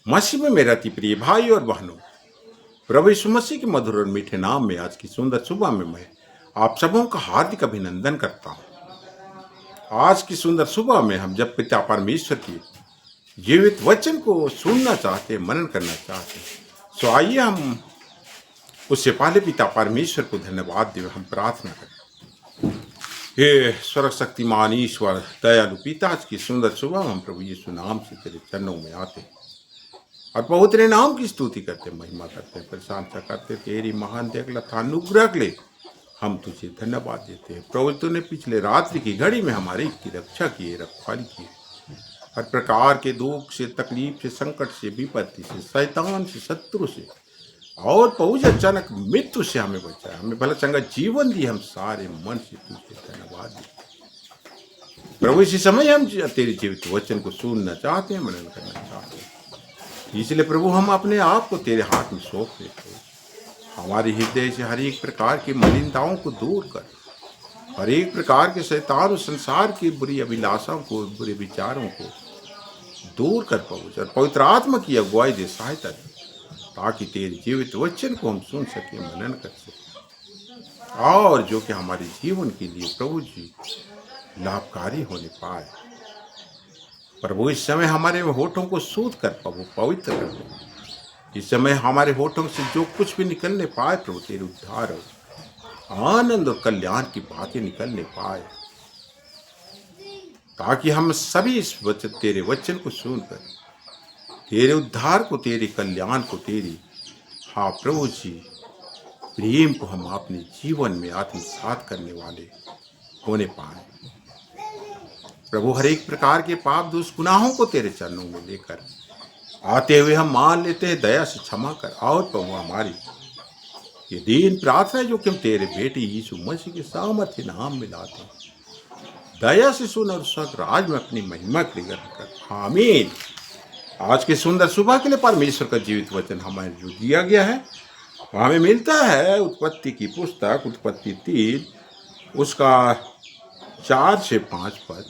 मसीह में मेरे अति प्रिय भाई और बहनों, प्रभु यीशु मसीह के मधुर और मीठे नाम में आज की सुंदर सुबह में मैं आप सबों का हार्दिक अभिनंदन करता हूं। आज की सुंदर सुबह में हम जब पिता परमेश्वर की जीवित वचन को सुनना चाहते, मनन करना चाहते, तो आइए हम उससे पहले पिता परमेश्वर को धन्यवाद दें। हम प्रार्थना करें। हे स्वर्ग शक्तिमान ईश्वर दयालु पिता, आज की सुंदर सुबह हम प्रभु यीशु नाम से तेरे चरणों में आते हैं और प्रभु तेरे नाम की स्तुति करते, महिमा करते, प्रशंसा करते, तेरी महान देखलता अनुग्रह के लिए हम तुझे धन्यवाद देते हैं। प्रभु तूने पिछले रात्रि की घड़ी में हमारी की रक्षा की है, रखवाली की है। हर प्रकार के दुख से, तकलीफ से, संकट से, विपत्ति से, शैतान से, शत्रु से और पहुंच अचानक मृत्यु से हमें बचाया, हमें भला चंगा जीवन दी। हम सारे मन से तुझे धन्यवाद देते प्रभु। इसी समय हम तेरे जीवित वचन को सुनना चाहते हैं, मनन करना चाहते हैं। इसलिए प्रभु हम अपने आप को तेरे हाथ में सौंप देते हैं। हमारे हृदय से हर एक प्रकार की मलिनताओं को दूर कर, हर एक प्रकार के शैतान और संसार की बुरी अभिलाषाओं को, बुरे विचारों को दूर कर प्रभु, और पवित्र आत्मा की अगुवाई दे, सहायता दे, ताकि तेरे जीवित वचन को हम सुन सके, मनन कर सके, और जो कि हमारे जीवन के लिए प्रभु जी लाभकारी होने पाए। प्रभु इस समय हमारे होठों को शुद्ध कर प्रभु, पवित्र कर प्रभु। इस समय हमारे होठों से जो कुछ भी निकलने पाए प्रभु, तेरे उद्धार और आनंद और कल्याण की बातें निकलने पाए, ताकि हम सभी इस वचन, तेरे वचन को सुनकर तेरे उद्धार को, तेरे कल्याण को, तेरी हाँ प्रभु जी प्रेम को हम अपने जीवन में आत्मसात करने वाले होने पाए। प्रभु हर एक प्रकार के पाप दोष गुनाहों को तेरे चरणों में लेकर आते हुए हम मान लेते हैं, दया से क्षमा कर। और प्रभु हमारी ये दीन प्रार्थना जो कि हम तेरे बेटे यीशु मसीह के सामर्थ्य नाम में लाते हैं, दया से सुन और स्वर्ग राज में अपनी महिमा के लिए ग्रहण कर। आमीन। आज के सुंदर सुबह के लिए परमेश्वर का जीवित वचन हमें जो दिया गया है हमें मिलता है उत्पत्ति की पुस्तक, उत्पत्ति 3 उसका 4 से 5 पद,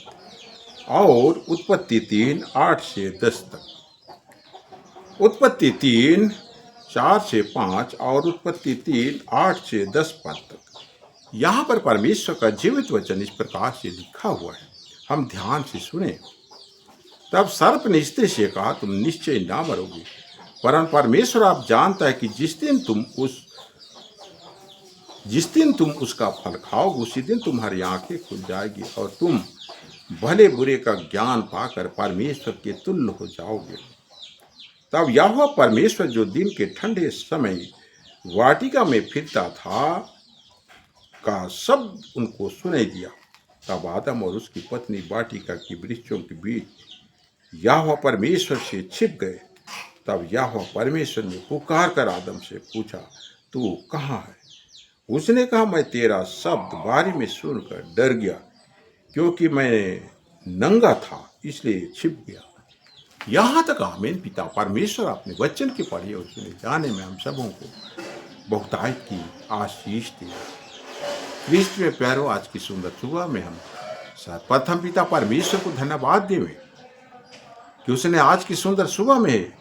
और उत्पत्ति 3 8 से 10 तक। उत्पत्ति 3 4 से 5 और उत्पत्ति 3 8 से 10 पद तक। यहाँ पर परमेश्वर का जीवित वचन इस प्रकार से लिखा हुआ है, हम ध्यान से सुने। तब सर्प ने स्त्री से कहा, तुम निश्चय ना मरोगे, परंतु परमेश्वर आप जानता है कि जिस दिन तुम उसका फल खाओगे, उसी दिन तुम्हारी आंखें खुल जाएगी और तुम भले बुरे का ज्ञान पाकर परमेश्वर के तुल्य हो जाओगे। तब यहोवा परमेश्वर जो दिन के ठंडे समय वाटिका में फिरता था का शब्द उनको सुनाई दिया। तब आदम और उसकी पत्नी वाटिका की वृक्षों के बीच यहोवा परमेश्वर से छिप गए। तब यहोवा परमेश्वर ने पुकार कर आदम से पूछा, तू कहाँ है? उसने कहा, मैं तेरा शब्द बारी में सुनकर डर गया, क्योंकि मैं नंगा था इसलिए छिप गया। यहाँ तक आमीन। पिता परमेश्वर अपने वचन के पढ़े और सुने जाने में हम सबों को बहुतायत की आशीष दी। क्रिस्त में प्यारो, आज की सुंदर सुबह में हम सर्वप्रथम पिता परमेश्वर को धन्यवाद देवे कि उसने आज की सुंदर सुबह में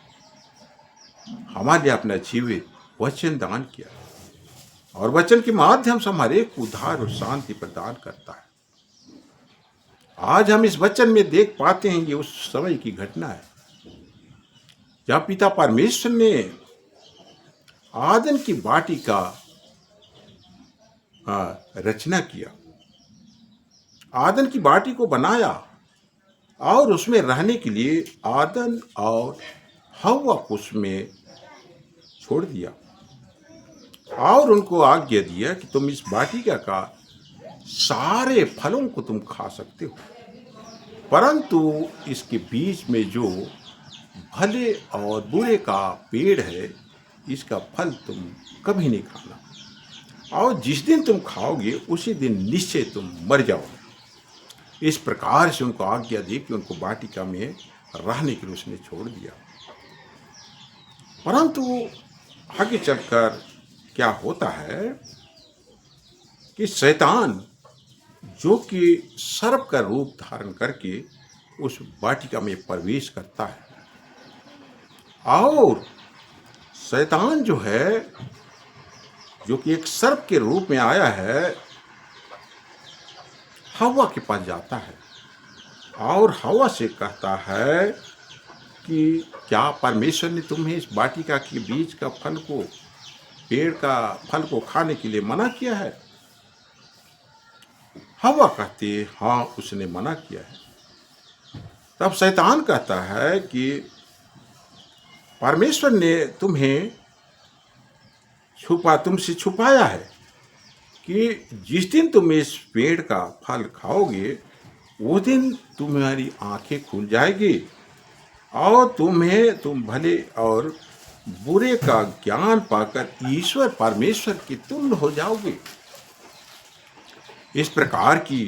हमारे लिए अपना जीवित वचन दान किया और वचन के माध्यम से हमारे एक उद्धार और शांति प्रदान करता है। आज हम इस वचन में देख पाते हैं, ये उस समय की घटना है जब पिता परमेश्वर ने आदम की वाटी का रचना किया, आदम की वाटी को बनाया और उसमें रहने के लिए आदम और हव्वा को उसमें छोड़ दिया और उनको आज्ञा दिया कि तुम इस वाटिका का सारे फलों को तुम खा सकते हो, परंतु इसके बीच में जो भले और बुरे का पेड़ है, इसका फल तुम कभी नहीं खाना, और जिस दिन तुम खाओगे उसी दिन निश्चय तुम मर जाओगे। इस प्रकार से उनको आज्ञा दी कि उनको वाटिका में रहने के लिए उसने छोड़ दिया। परंतु आगे चलकर क्या होता है कि शैतान जो कि सर्प का रूप धारण करके उस वाटिका में प्रवेश करता है और शैतान जो है, जो कि एक सर्प के रूप में आया है, हव्वा के पास जाता है और हव्वा से कहता है कि क्या परमेश्वर ने तुम्हें इस वाटिका के बीज का फल को, पेड़ का फल को खाने के लिए मना किया है? हव्वा कहती है हाँ, उसने मना किया है। तब शैतान कहता है कि परमेश्वर ने तुम्हें तुमसे छुपाया है कि जिस दिन तुम इस पेड़ का फल खाओगे वो दिन तुम्हारी आंखें खुल जाएगी और तुम भले और बुरे का ज्ञान पाकर ईश्वर परमेश्वर की तुल्य हो जाओगे। इस प्रकार की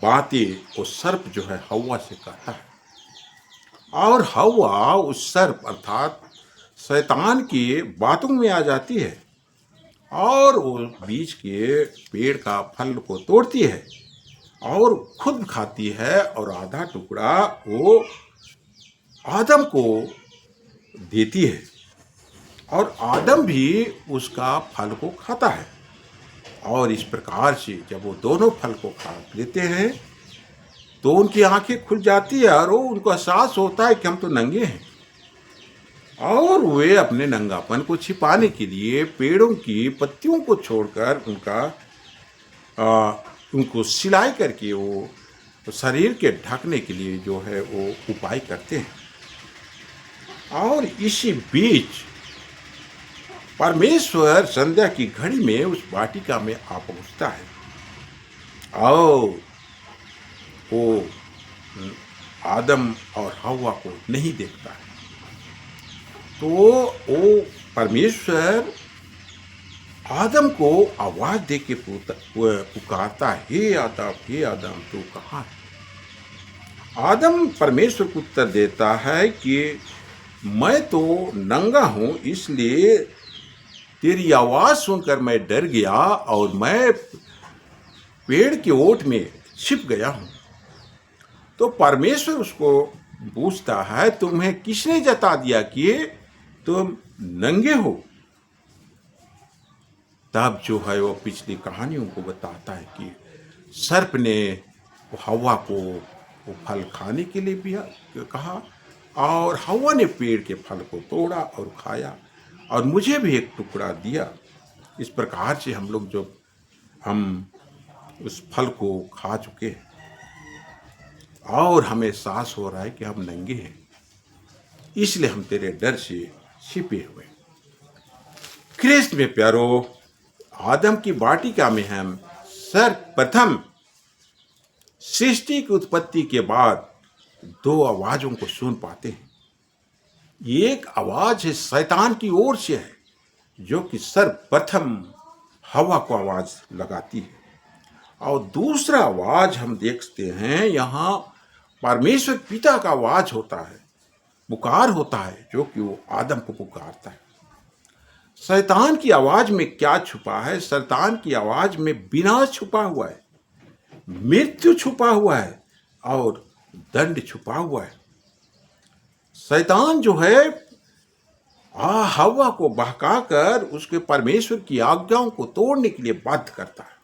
बातें वो सर्प जो है हव्वा से कहता है, और हव्वा उस सर्प अर्थात शैतान की बातों में आ जाती है और वो बीज के पेड़ का फल को तोड़ती है और खुद खाती है और आधा टुकड़ा वो आदम को देती है और आदम भी उसका फल को खाता है। और इस प्रकार से जब वो दोनों फल को खा लेते हैं तो उनकी आंखें खुल जाती है और वो उनको एहसास होता है कि हम तो नंगे हैं, और वे अपने नंगापन को छिपाने के लिए पेड़ों की पत्तियों को छोड़कर उनको सिलाई करके वो शरीर के ढकने के लिए जो है वो उपाय करते हैं। और इसी बीच परमेश्वर संध्या की घड़ी में उस वाटिका में आ पहुंचता है और वो आदम और हव्वा को नहीं देखता है। तो वो परमेश्वर आदम को आवाज दे के पुकारता है, हे आदम तू कहाँ है? आदम परमेश्वर को उत्तर देता है कि मैं तो नंगा हूं, इसलिए तेरी आवाज सुनकर मैं डर गया और मैं पेड़ की ओट में छिप गया हूं। तो परमेश्वर उसको पूछता है, तुम्हें किसने जता दिया कि तुम नंगे हो? तब जो है वो पिछली कहानियों को बताता है कि सर्प ने हव्वा को वो फल खाने के लिए भी कहा और हव्वा ने पेड़ के फल को तोड़ा और खाया और मुझे भी एक टुकड़ा दिया। इस प्रकार से हम उस फल को खा चुके हैं और हमें एहसास हो रहा है कि हम नंगे हैं, इसलिए हम तेरे डर से छिपे हुए। ख्रिस्त में प्यारो, आदम की वाटिका में हम सर्वप्रथम सृष्टि की उत्पत्ति के बाद दो आवाजों को सुन पाते हैं। एक आवाज है शैतान की ओर से है, जो कि सर्वप्रथम हव्वा को आवाज लगाती है, और दूसरा आवाज हम देखते हैं यहाँ परमेश्वर पिता का आवाज होता है, पुकार होता है, जो कि वो आदम को पुकारता है। शैतान की आवाज में क्या छुपा है? शैतान की आवाज में विनाश छुपा हुआ है, मृत्यु छुपा हुआ है और दंड छुपा हुआ है। शैतान जो है हव्वा को बहकाकर उसके परमेश्वर की आज्ञाओं को तोड़ने के लिए बाध्य करता है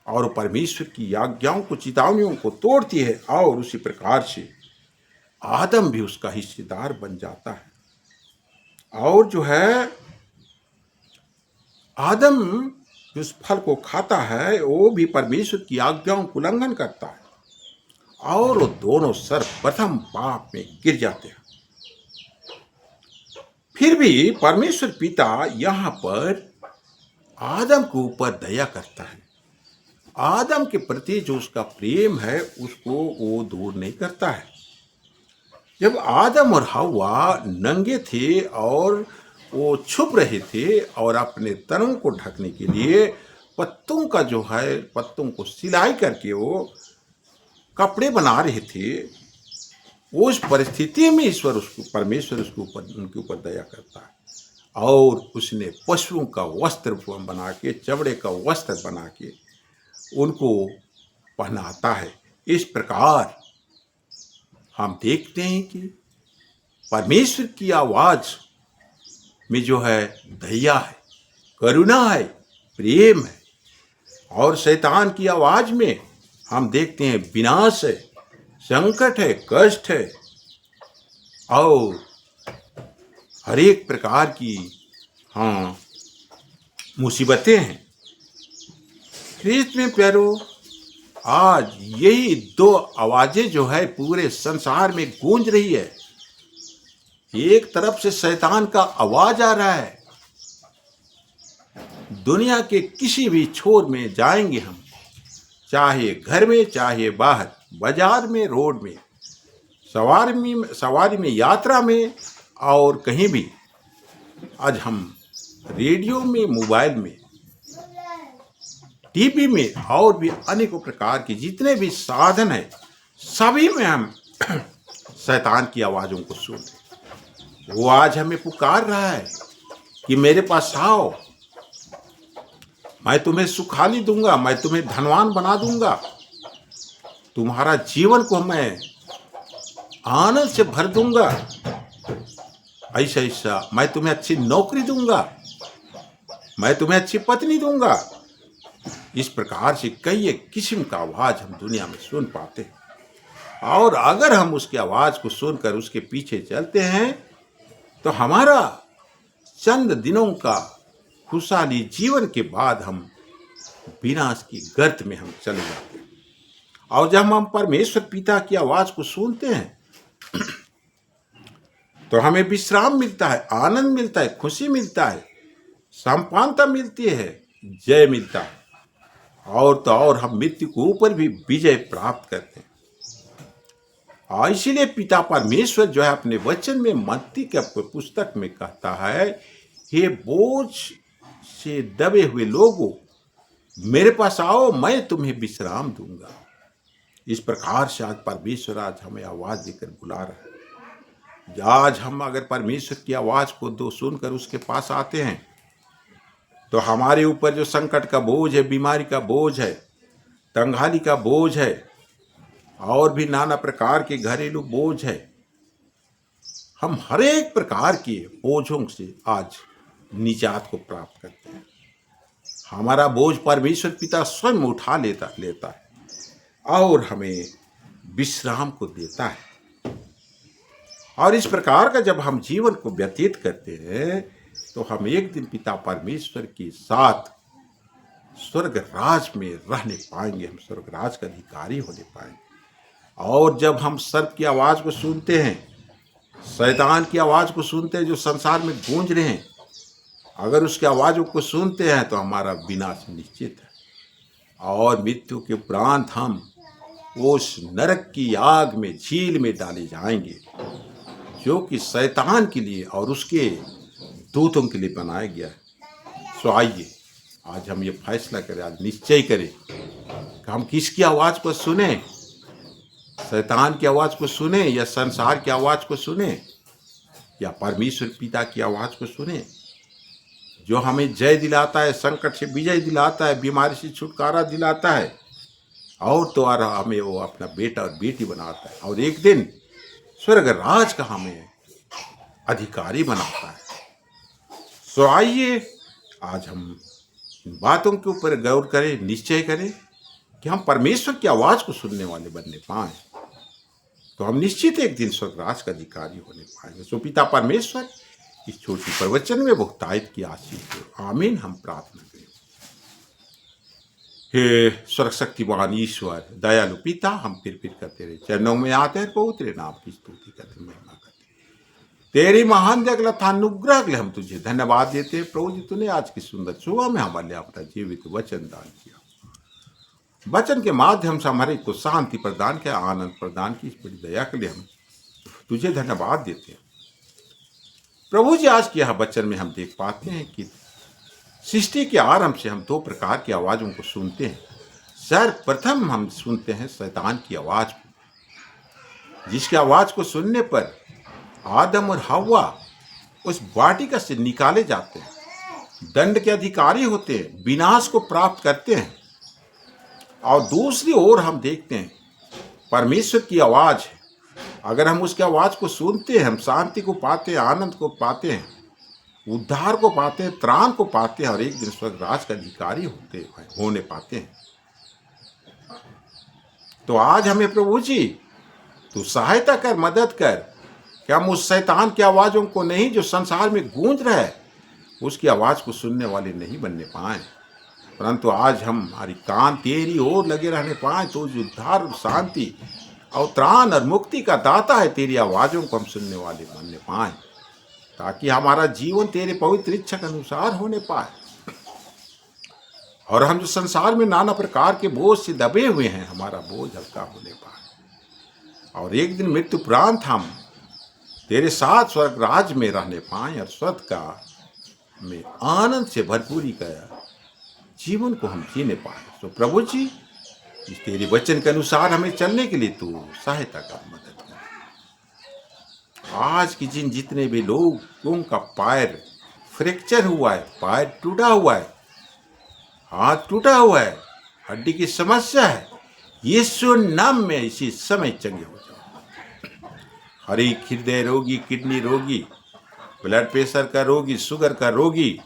और परमेश्वर की आज्ञाओं को, चेतावनियों को तोड़ती है, और उसी प्रकार से आदम भी उसका हिस्सेदार बन जाता है। और जो है आदम उस फल को खाता है, वो भी परमेश्वर की आज्ञाओं को उल्लंघन करता है और वो दोनों सर्वप्रथम पाप में गिर जाते हैं। फिर भी परमेश्वर पिता यहाँ पर आदम के ऊपर दया करता है। आदम के प्रति जो उसका प्रेम है उसको वो दूर नहीं करता है। जब आदम और हव्वा नंगे थे और वो छुप रहे थे और अपने तनों को ढकने के लिए पत्तों को सिलाई करके वो कपड़े बना रहे थे, उस परिस्थिति में परमेश्वर उनके ऊपर दया करता है और उसने पशुओं का वस्त्र बना के, चमड़े का वस्त्र बना के उनको पहनाता है। इस प्रकार हम देखते हैं कि परमेश्वर की आवाज में जो है दया है, करुणा है, प्रेम है। और शैतान की आवाज में हम देखते हैं विनाश है, संकट है, कष्ट है और हर एक प्रकार की मुसीबतें हैं। ख्रीस्त में प्यारो, आज यही दो आवाजें जो है पूरे संसार में गूंज रही है। एक तरफ से शैतान का आवाज आ रहा है, दुनिया के किसी भी छोर में जाएंगे हम, चाहे घर में, चाहे बाहर, बाजार में, रोड में, सवारी में, यात्रा में और कहीं भी, आज हम रेडियो में, मोबाइल में, टीवी में और भी अनेकों प्रकार के जितने भी साधन है, सभी में हम शैतान की आवाजों को सुनते हैं। वो आज हमें पुकार रहा है कि मेरे पास आओ, मैं तुम्हें सुखाली दूंगा, मैं तुम्हें धनवान बना दूंगा, तुम्हारा जीवन को मैं आनंद से भर दूंगा, ऐसा मैं तुम्हें अच्छी नौकरी दूंगा, मैं तुम्हें अच्छी पत्नी दूंगा। इस प्रकार से कई एक किस्म का आवाज हम दुनिया में सुन पाते हैं। और अगर हम उसकी आवाज को सुनकर उसके पीछे चलते हैं तो हमारा चंद दिनों का खुशहाली जीवन के बाद हम विनाश की गर्त में हम चले जाते हैं। और जब हम परमेश्वर पिता की आवाज को सुनते हैं तो हमें विश्राम मिलता है, आनंद मिलता है, खुशी मिलता है, संपन्नता मिलती है, जय मिलता है। और तो और हम मृत्यु के ऊपर भी विजय प्राप्त करते हैं। और इसीलिए पिता परमेश्वर जो है अपने वचन में मत्ती के पुस्तक में कहता है, हे बोझ से दबे हुए लोगों, मेरे पास आओ, मैं तुम्हें विश्राम दूंगा। इस प्रकार से आज परमेश्वर आज हमें आवाज देकर बुला रहा है। आज हम अगर परमेश्वर की आवाज को दो सुनकर उसके पास आते हैं तो हमारे ऊपर जो संकट का बोझ है, बीमारी का बोझ है, तंगहाली का बोझ है और भी नाना प्रकार के घरेलू बोझ है, हम हर एक प्रकार के बोझों से आज निजात को प्राप्त करते हैं। हमारा बोझ परमेश्वर पिता स्वयं उठा लेता है और हमें विश्राम को देता है। और इस प्रकार का जब हम जीवन को व्यतीत करते हैं तो हम एक दिन पिता परमेश्वर के साथ स्वर्ग राज में रहने पाएंगे, हम स्वर्ग राज का अधिकारी होने पाएंगे। और जब हम सर्प की आवाज को सुनते हैं, शैतान की आवाज को सुनते हैं जो संसार में गूंज रहे हैं, अगर उसकी आवाजों को सुनते हैं तो हमारा विनाश निश्चित है। और मृत्यु के उपरांत हम उस नरक की आग में, झील में डाले जाएंगे जो कि शैतान के लिए और उसके दूतों के लिए बनाया गया है। सो आइए आज हम ये फैसला करें, आज निश्चय करें कि हम किसकी आवाज को सुने, शैतान की आवाज को सुने या संसार की आवाज को सुने या परमेश्वर पिता की आवाज को सुने जो हमें जय दिलाता है, संकट से विजय दिलाता है, बीमारी से छुटकारा दिलाता है और तो और हमें वो अपना बेटा और बेटी बनाता है और एक दिन स्वर्ग राज का हमें अधिकारी बनाता है। सो आइए आज हम इन बातों के ऊपर गौर करें, निश्चय करें कि हम परमेश्वर की आवाज को सुनने वाले बनने पाए तो हम निश्चित एक दिन स्वर्ग राज का अधिकारी होने पाएंगे। सो पिता परमेश्वर इस छोटी प्रवचन में बहुतायत की आशीष हो, आमीन। हम प्रार्थना करें। हे सर्वशक्तिमान ईश्वर, दयालु पिता, हम फिर कर तेरे चरणों में आते हैं, पवित्र नाम की स्तुति करते, महिमा करते, तेरी महान दया था अनुग्रह के लिए हम तुझे धन्यवाद देते हैं। प्रभु जी, तूने आज की सुंदर सुबह में हमारे लिए अपना जीवित वचन दान किया, वचन के माध्यम से हमारे को शांति प्रदान किया, आनंद प्रदान की, इस बड़ी दया के लिए हम तुझे धन्यवाद देते हैं। प्रभु जी, आज के यह वचन में हम देख पाते हैं कि सृष्टि के आरंभ से हम दो प्रकार की आवाजों को सुनते हैं। सर्वप्रथम हम सुनते हैं शैतान की आवाज को, जिसकी आवाज को सुनने पर आदम और हव्वा उस वाटिका से निकाले जाते हैं, दंड के अधिकारी होते हैं, विनाश को प्राप्त करते हैं। और दूसरी ओर हम देखते हैं परमेश्वर की आवाज है अगर हम उसकी आवाज़ को सुनते हैं, हम शांति को पाते हैं, आनंद को पाते हैं, उद्धार को पाते हैं, त्राण को पाते हैं और एक दिन स्वर्ग राज का अधिकारी होने पाते हैं। तो आज हमें प्रभु जी तू सहायता कर, मदद कर कि हम उस शैतान की आवाज़ों को नहीं, जो संसार में गूंज रहा है, उसकी आवाज़ को सुनने वाले नहीं बनने पाए, परंतु आज हम हमारी कान तेरी ओर लगे रहने पाए, तो जो उद्धार, शांति और त्राण और मुक्ति का दाता है, तेरी आवाज़ों को हम सुनने वाले बनने पाए, ताकि हमारा जीवन तेरे पवित्र इच्छा के अनुसार होने पाए और हम जो संसार में नाना प्रकार के बोझ से दबे हुए हैं, हमारा बोझ हल्का होने पाए और एक दिन मृत्यु उपरांत हम तेरे साथ स्वर्ग राज में रहने पाए और स्वर्ग का में आनंद से भरपूरी का जीवन को हम जीने पाए। तो प्रभु जी, इस तेरे वचन के अनुसार हमें चलने के लिए तू सहायता कर, मदद कर। आज की जितने भी लोगों का पैर फ्रैक्चर हुआ है, पैर टूटा हुआ है, हाथ टूटा हुआ है, हड्डी की समस्या है, यीशु नाम में इसी समय चंगे हो जाओ। हर एक हृदय रोगी, किडनी रोगी, ब्लड प्रेशर का रोगी, शुगर का रोगी,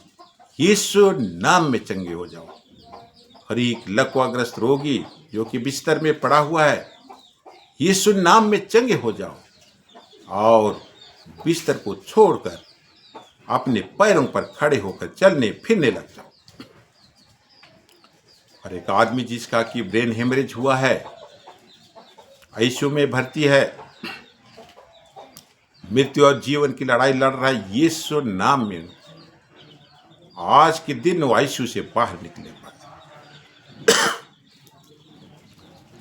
यीशु नाम में चंगे हो जाओ। हर एक लकवाग्रस्त रोगी जो कि बिस्तर में पड़ा हुआ है, यीशु नाम में चंगे हो जाओ और बिस्तर को छोड़कर अपने पैरों पर खड़े होकर चलने फिरने लग जाओ। और एक आदमी जिसका कि ब्रेन हेमरेज हुआ है, आईसीयू में भर्ती है, मृत्यु और जीवन की लड़ाई लड़ रहा है, यीशु नाम में आज के दिन वो आईसीयू से बाहर निकले पाए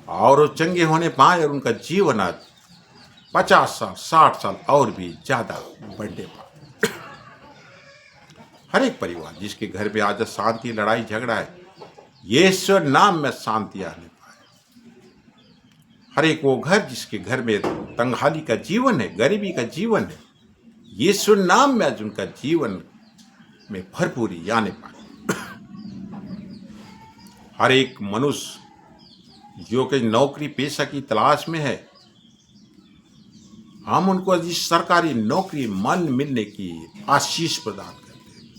और वो चंगे होने पाए और उनका जीवन आज 50 साल 60 साल और भी ज्यादा बढ़ने पाए। हर एक परिवार जिसके घर में आज शांति, लड़ाई झगड़ा है, यीशु नाम में शांति आने पाए। हर एक वो घर जिसके घर में तंगहाली का जीवन है, गरीबी का जीवन है, यीशु नाम में आज उनका जीवन में भरपूरी आने पाए। हर एक मनुष्य जो कि नौकरी पेशा की तलाश में है, हम उनको इस सरकारी नौकरी मन मिलने की आशीष प्रदान करते हैं।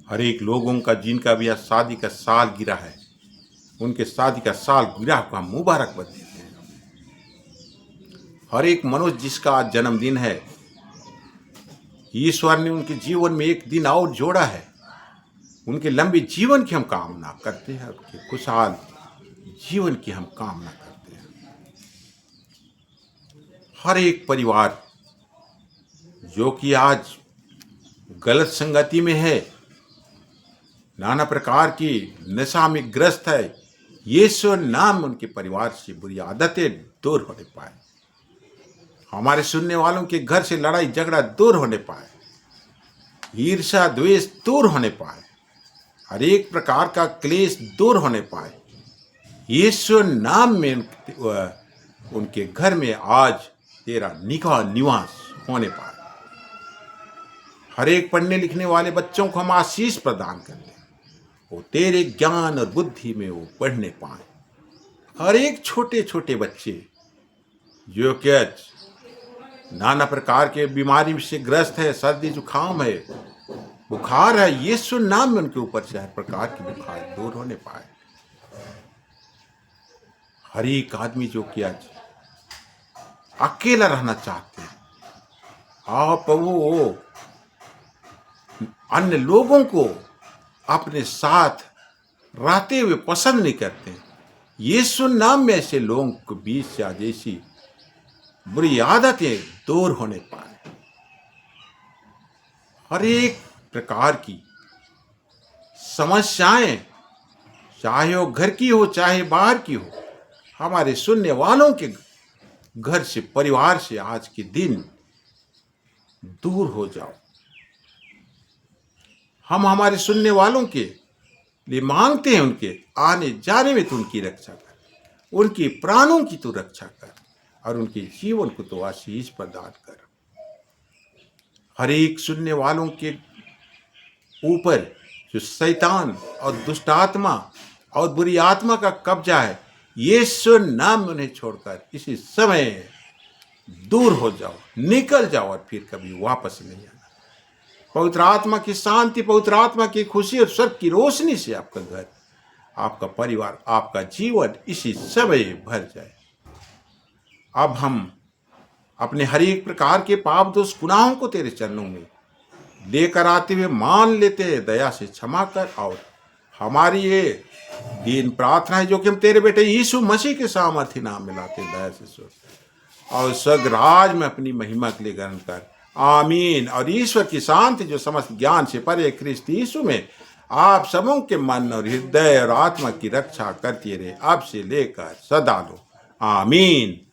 हर एक लोगों का जिनका भी आज शादी का साल गिरा है, उनके शादी का साल गिरा को हम मुबारकबाद देते हैं। हर एक मनुष्य जिसका आज जन्मदिन है, ईश्वर ने उनके जीवन में एक दिन और जोड़ा है, उनके लंबे जीवन की हम कामना करते हैं, उनके खुशहाल जीवन की हम कामना करते हैं। हर एक परिवार जो कि आज गलत संगति में है, नाना प्रकार की नशा में ग्रस्त है, यीशु नाम उनके परिवार से बुरी आदतें दूर होने पाए, हमारे सुनने वालों के घर से लड़ाई झगड़ा दूर होने पाए, ईर्ष्या द्वेष दूर होने पाए, हर एक प्रकार का क्लेश दूर होने पाए, यीशु नाम में उनके घर में आज तेरा निवास होने पाए। हर एक पढ़ने लिखने वाले बच्चों को हम आशीष प्रदान करते हैं, वो तेरे ज्ञान और बुद्धि में वो पढ़ने पाए। हर एक छोटे छोटे बच्चे जो कि नाना प्रकार के बीमारी से ग्रस्त है, सर्दी जुकाम है, बुखार है, यीशु नाम में उनके ऊपर से हर प्रकार की बुखार दूर होने पाए। हर एक आदमी जो कि आज अकेला रहना चाहते हैं, आप वो अन्य लोगों को अपने साथ रहते हुए पसंद नहीं करते, यीशु नाम में ऐसे लोगों के बीच से आज ऐसी बुरी आदतें दूर होने पाए। हर एक प्रकार की समस्याएं, चाहे वो घर की हो चाहे बाहर की हो, हमारे सुनने वालों के घर से, परिवार से आज के दिन दूर हो जाओ। हम हमारे सुनने वालों के लिए मांगते हैं, उनके आने जाने में तो उनकी रक्षा कर, उनके प्राणों की तो रक्षा कर और उनके जीवन को तो आशीष प्रदान कर। हर एक सुनने वालों के ऊपर जो शैतान और दुष्ट आत्मा और बुरी आत्मा का कब्जा है, यीशु नाम में उन्हें छोड़कर इसी समय दूर हो जाओ, निकल जाओ और फिर कभी वापस नहीं आना। पवित्र आत्मा की शांति, पवित्र आत्मा की खुशी और स्वर्ग की रोशनी से आपका घर, आपका परिवार, आपका जीवन इसी समय भर जाए। अब हम अपने हर एक प्रकार के पाप दोष गुनाहों को तेरे चरणों में लेकर आते हुए मान लेते हैं, दया से क्षमा कर। और हमारी ये दीन प्रार्थना है जो कि हम तेरे बेटे यीशु मसीह के सामर्थ्य नाम में लाते, दया से सुन और स्वर्ग राज में अपनी महिमा के लिए ग्रहण कर। आमीन। और ईश्वर की शांति जो समस्त ज्ञान से परे ख्रिस्त यीशु में आप सबों के मन और हृदय और आत्मा की रक्षा करती रहे, अब से लेकर सदा लो। आमीन।